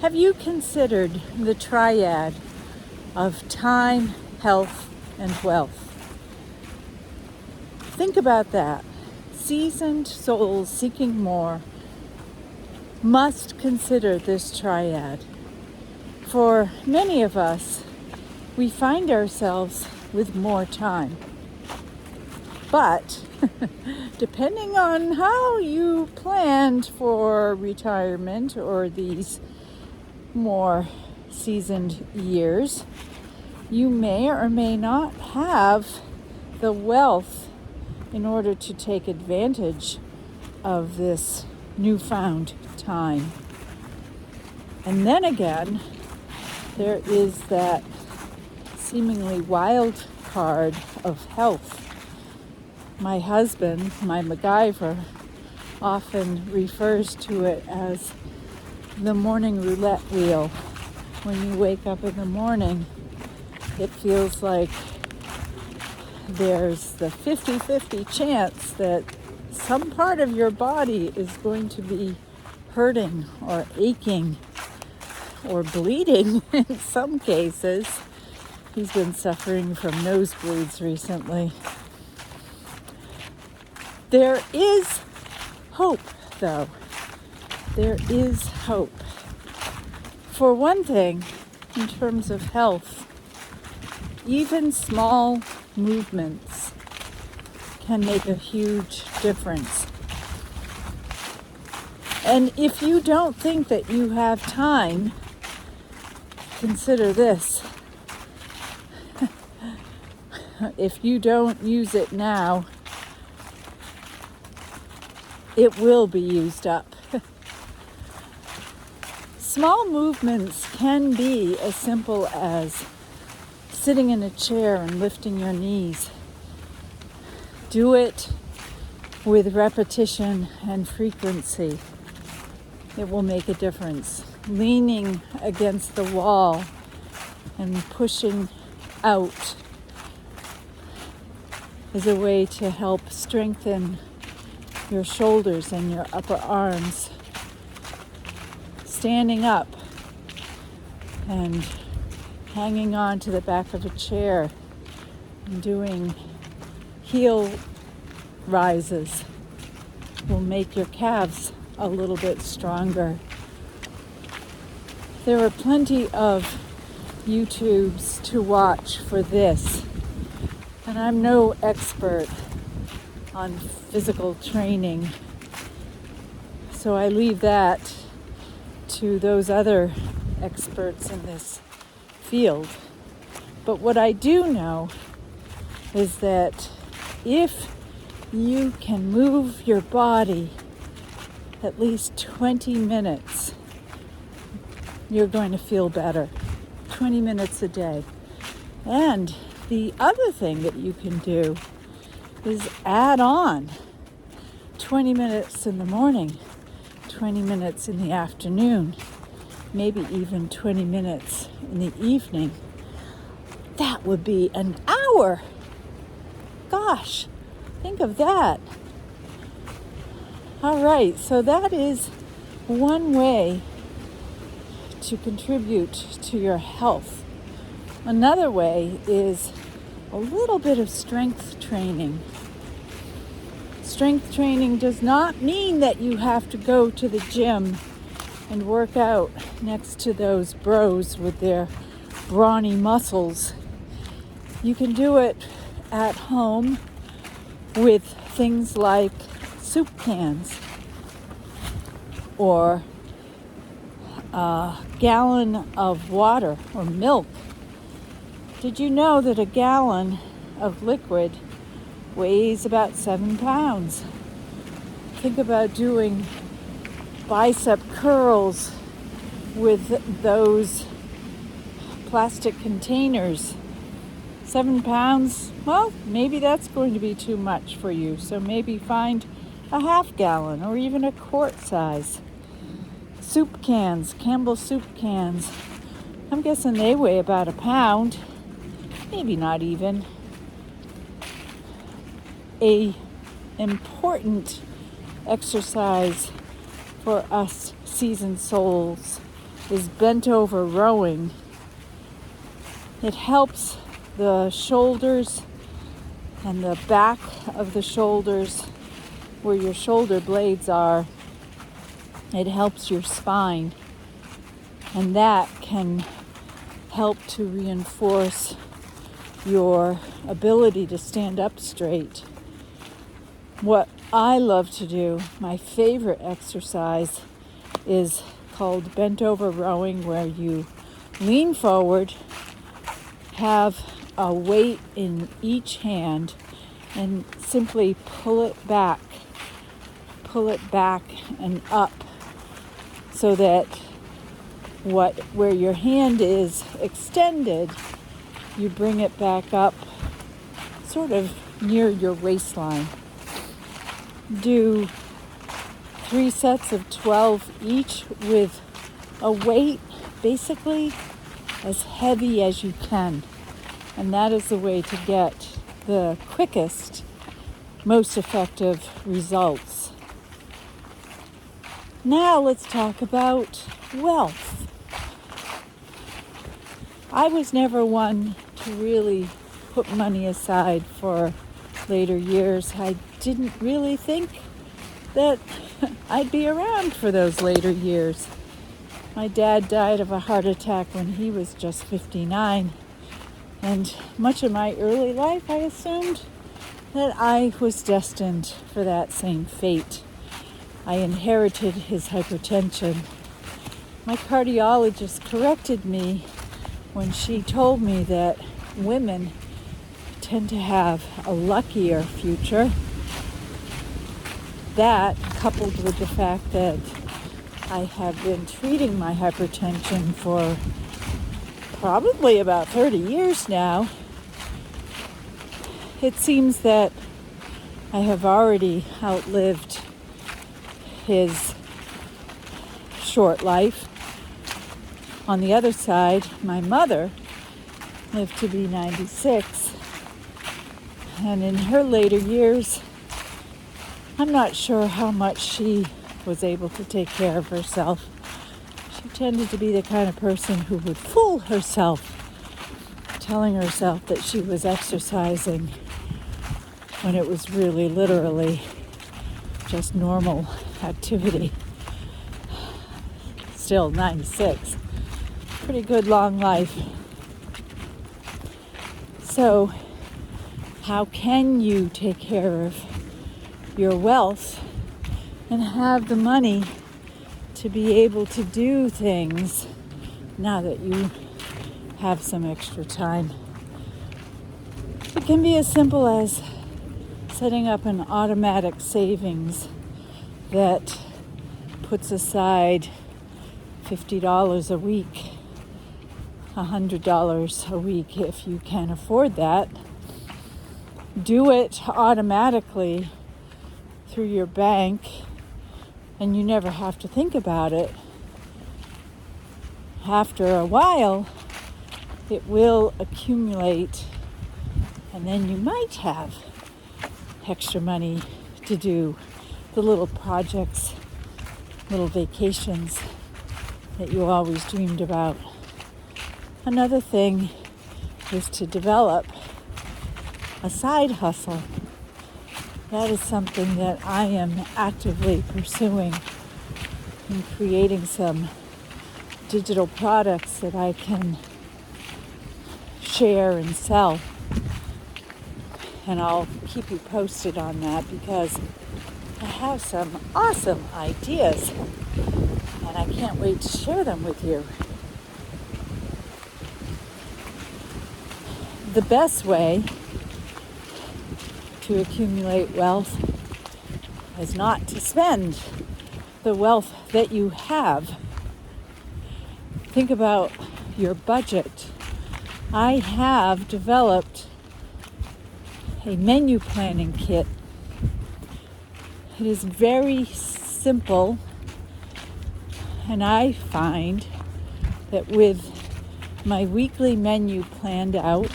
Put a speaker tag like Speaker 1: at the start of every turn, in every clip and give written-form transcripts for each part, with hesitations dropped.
Speaker 1: Have you considered the triad of time, health, and wealth? Think about that. Seasoned souls seeking more must consider this triad. For many of us, we find ourselves with more time. But depending on how you planned for retirement or these more seasoned years, you may or may not have the wealth in order to take advantage of this newfound time. And then again, there is that seemingly wild card of health. My husband, my MacGyver, often refers to it as the morning roulette wheel. When you wake up in the morning, it feels like there's the 50-50 chance that some part of your body is going to be hurting or aching or bleeding in some cases. He's been suffering from nosebleeds recently. There is hope, though. There is hope. For one thing, in terms of health, even small movements can make a huge difference. And if you don't think that you have time, consider this. If you don't use it now, it will be used up. Small movements can be as simple as sitting in a chair and lifting your knees. Do it with repetition and frequency. It will make a difference. Leaning against the wall and pushing out is a way to help strengthen your shoulders and your upper arms. Standing up and hanging on to the back of a chair and doing heel rises will make your calves a little bit stronger. There are plenty of YouTubes to watch for this, and I'm no expert on physical training, so I leave that to those other experts in this field. But what I do know is that if you can move your body at least 20 minutes, you're going to feel better. 20 minutes a day. And the other thing that you can do is add on 20 minutes in the morning, 20 minutes in the afternoon, maybe even 20 minutes in the evening. That would be an hour. Gosh, think of that. All right, so that is one way to contribute to your health. Another way is a little bit of strength training. Strength training does not mean that you have to go to the gym and work out next to those bros with their brawny muscles. You can do it at home with things like soup cans or a gallon of water or milk. Did you know that a gallon of liquid weighs about 7 pounds? Think about doing bicep curls with those plastic containers. 7 pounds, well, maybe that's going to be too much for you. So maybe find a half gallon or even a quart size. Soup cans, Campbell soup cans. I'm guessing they weigh about a pound, maybe not even. A important exercise for us seasoned souls is bent over rowing. It helps the shoulders and the back of the shoulders, where your shoulder blades are. It helps your spine, and that can help to reinforce your ability to stand up straight. What I love to do, my favorite exercise, is called bent over rowing, where you lean forward, have a weight in each hand, and simply pull it back and up, so that where your hand is extended, you bring it back up sort of near your waistline. Do 3 sets of 12 each with a weight basically as heavy as you can. And that is the way to get the quickest, most effective results. Now let's talk about wealth. I was never one to really put money aside for later years. I didn't really think that I'd be around for those later years. My dad died of a heart attack when he was just 59. And much of my early life, I assumed that I was destined for that same fate. I inherited his hypertension. My cardiologist corrected me when she told me that women tend to have a luckier future. That, coupled with the fact that I have been treating my hypertension for probably about 30 years now, it seems that I have already outlived his short life. On the other side, my mother lived to be 96, and in her later years, I'm not sure how much she was able to take care of herself. She tended to be the kind of person who would fool herself, telling herself that she was exercising when it was really literally just normal activity. Still 96. Pretty good long life. So, how can you take care of your wealth and have the money to be able to do things now that you have some extra time? It can be as simple as setting up an automatic savings that puts aside $50 a week, $100 a week if you can afford that. Do it automatically through your bank, and you never have to think about it. After a while, it will accumulate, and then you might have extra money to do the little projects, little vacations that you always dreamed about. Another thing is to develop a side hustle. That is something that I am actively pursuing in creating some digital products that I can share and sell. And I'll keep you posted on that because I have some awesome ideas and I can't wait to share them with you. The best way to accumulate wealth is not to spend the wealth that you have. Think about your budget. I have developed a menu planning kit. It is very simple, and I find that with my weekly menu planned out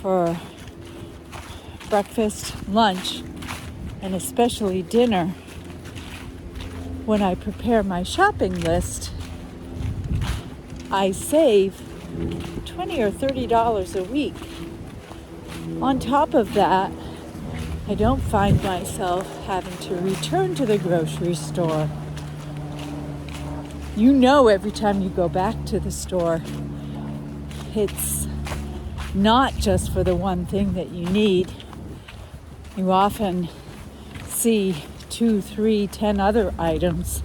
Speaker 1: for breakfast, lunch, and especially dinner, when I prepare my shopping list, I save $20 or $30 a week. On top of that, I don't find myself having to return to the grocery store. You know, every time you go back to the store, it's not just for the one thing that you need. You often see 2, 3, 10 other items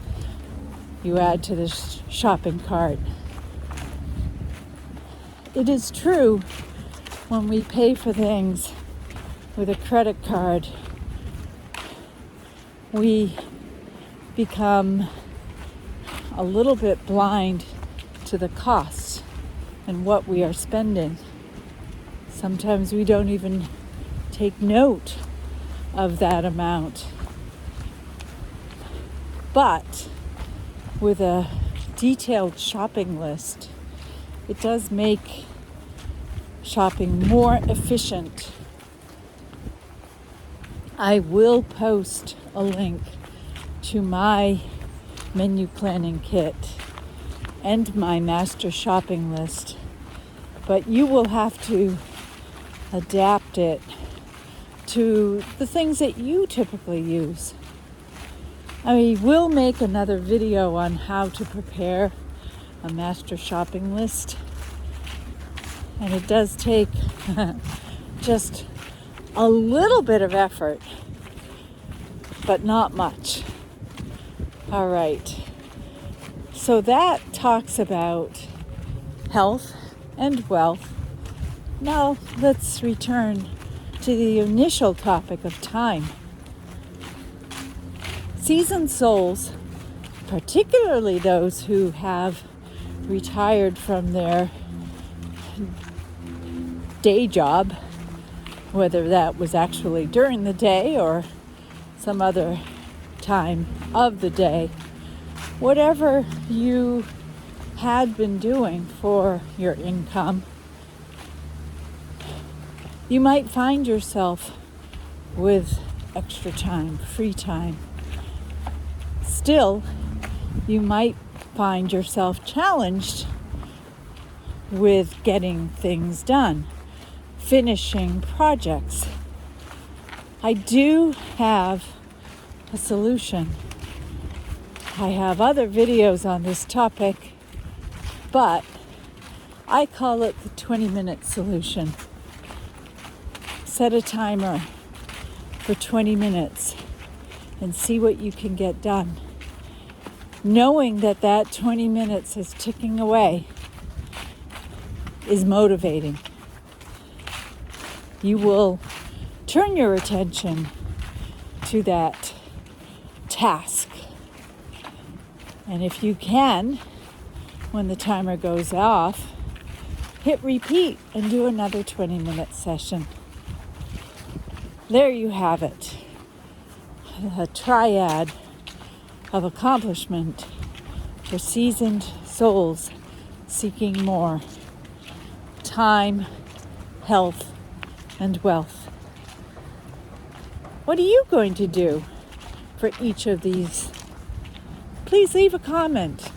Speaker 1: you add to the shopping cart. It is true, when we pay for things with a credit card, we become a little bit blind to the cost and what we are spending. Sometimes we don't even take note of that amount. But with a detailed shopping list, it does make shopping more efficient. I will post a link to my menu planning kit and my master shopping list, but you will have to adapt it to the things that you typically use. I will make another video on how to prepare a master shopping list, and it does take just a little bit of effort, but not much. All right. So that talks about health and wealth. Now let's return to the initial topic of time. Seasoned souls, particularly those who have retired from their day job, whether that was actually during the day or some other time of the day, whatever you had been doing for your income, you might find yourself with extra time, free time. Still, you might find yourself challenged with getting things done, finishing projects. I do have a solution. I have other videos on this topic, but I call it the 20-minute solution. Set a timer for 20 minutes and see what you can get done. Knowing that that 20 minutes is ticking away is motivating. You will turn your attention to that task. And if you can, when the timer goes off, hit repeat and do another 20-minute session. There you have it. A triad of accomplishment for seasoned souls seeking more: time, health, and wealth. What are you going to do for each of these? Please leave a comment.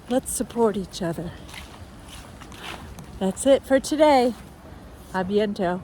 Speaker 1: Let's support each other. That's it for today. A biento.